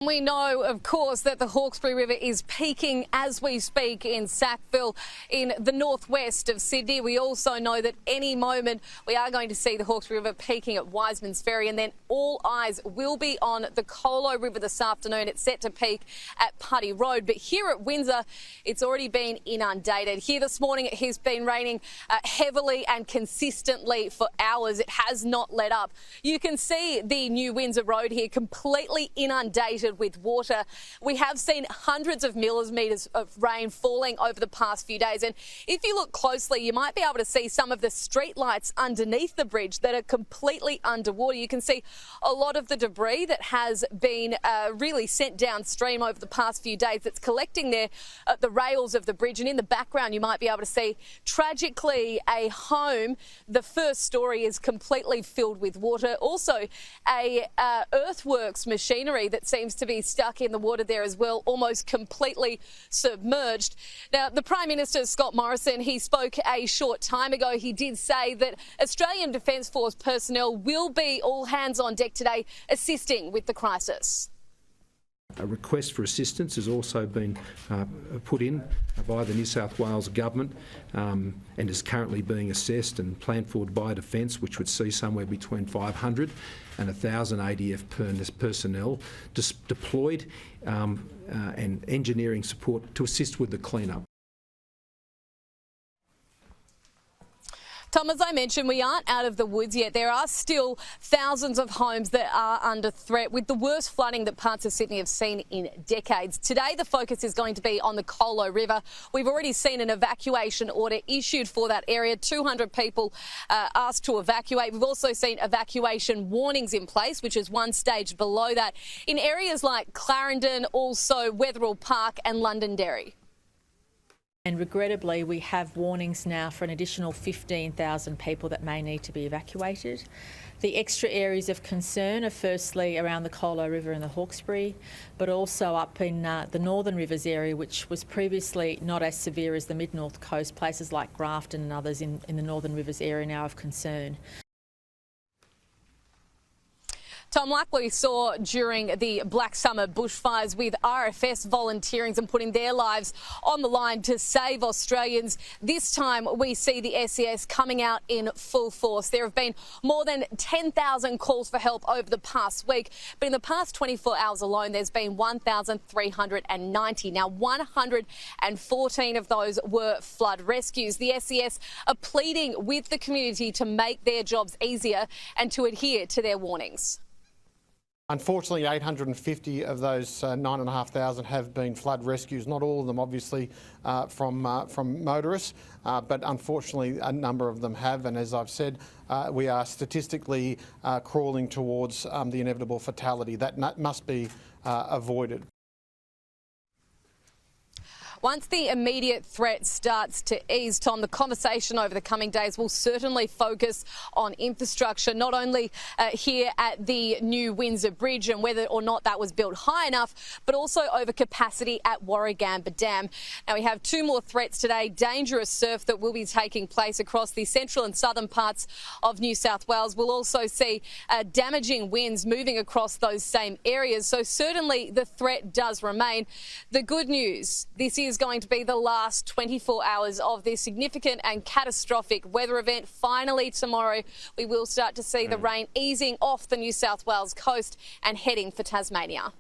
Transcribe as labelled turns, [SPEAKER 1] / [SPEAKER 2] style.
[SPEAKER 1] We know, of course, that the Hawkesbury River is peaking as we speak in Sackville in the northwest of Sydney. We also know that any moment we are going to see the Hawkesbury River peaking at Wiseman's Ferry, and then all eyes will be on the Colo River this afternoon. It's set to peak at Putty Road, but here at Windsor, it's already been inundated. Here this morning, it has been raining heavily and consistently for hours. It has not let up. You can see the New Windsor Road here completely inundated with water. We have seen hundreds of millimetres of rain falling over the past few days, and if you look closely you might be able to see some of the street lights underneath the bridge that are completely underwater. You can see a lot of the debris that has been really sent downstream over the past few days that's collecting there at the rails of the bridge, and in the background you might be able to see tragically a home. The first story is completely filled with water. Also a earthworks machinery that seems to be stuck in the water there as well, almost completely submerged. Now, the Prime Minister, Scott Morrison, he spoke a short time ago. He did say that Australian Defence Force personnel will be all hands on deck today assisting with the crisis.
[SPEAKER 2] A request for assistance has also been put in by the New South Wales Government and is currently being assessed and planned for by Defence, which would see somewhere between 500 and 1,000 ADF personnel deployed and engineering support to assist with the clean-up.
[SPEAKER 1] Tom, as I mentioned, we aren't out of the woods yet. There are still thousands of homes that are under threat with the worst flooding that parts of Sydney have seen in decades. Today, the focus is going to be on the Colo River. We've already seen an evacuation order issued for that area. 200 people asked to evacuate. We've also seen evacuation warnings in place, which is one stage below that, in areas like Clarendon, also Wetherill Park and Londonderry.
[SPEAKER 3] And regrettably, we have warnings now for an additional 15,000 people that may need to be evacuated. The extra areas of concern are firstly around the Colo River and the Hawkesbury, but also up in the Northern Rivers area, which was previously not as severe as the mid-north coast. Places like Grafton and others in the Northern Rivers area now of concern.
[SPEAKER 1] Tom, like we saw during the Black Summer bushfires with RFS volunteering and putting their lives on the line to save Australians, this time we see the SES coming out in full force. There have been more than 10,000 calls for help over the past week, but in the past 24 hours alone there's been 1,390. Now 114 of those were flood rescues. The SES are pleading with the community to make their jobs easier and to adhere to their warnings.
[SPEAKER 4] Unfortunately, 850 of those 9,500 have been flood rescues. Not all of them, obviously, from motorists, but unfortunately a number of them have. And as I've said, we are statistically crawling towards the inevitable fatality. That must be avoided.
[SPEAKER 1] Once the immediate threat starts to ease, Tom, the conversation over the coming days will certainly focus on infrastructure, not only here at the New Windsor Bridge and whether or not that was built high enough, but also over capacity at Warragamba Dam. Now, we have two more threats today. Dangerous surf that will be taking place across the central and southern parts of New South Wales. We'll also see damaging winds moving across those same areas. So certainly the threat does remain. The good news, this is going to be the last 24 hours of this significant and catastrophic weather event. Finally, tomorrow, we will start to see the rain easing off the New South Wales coast and heading for Tasmania.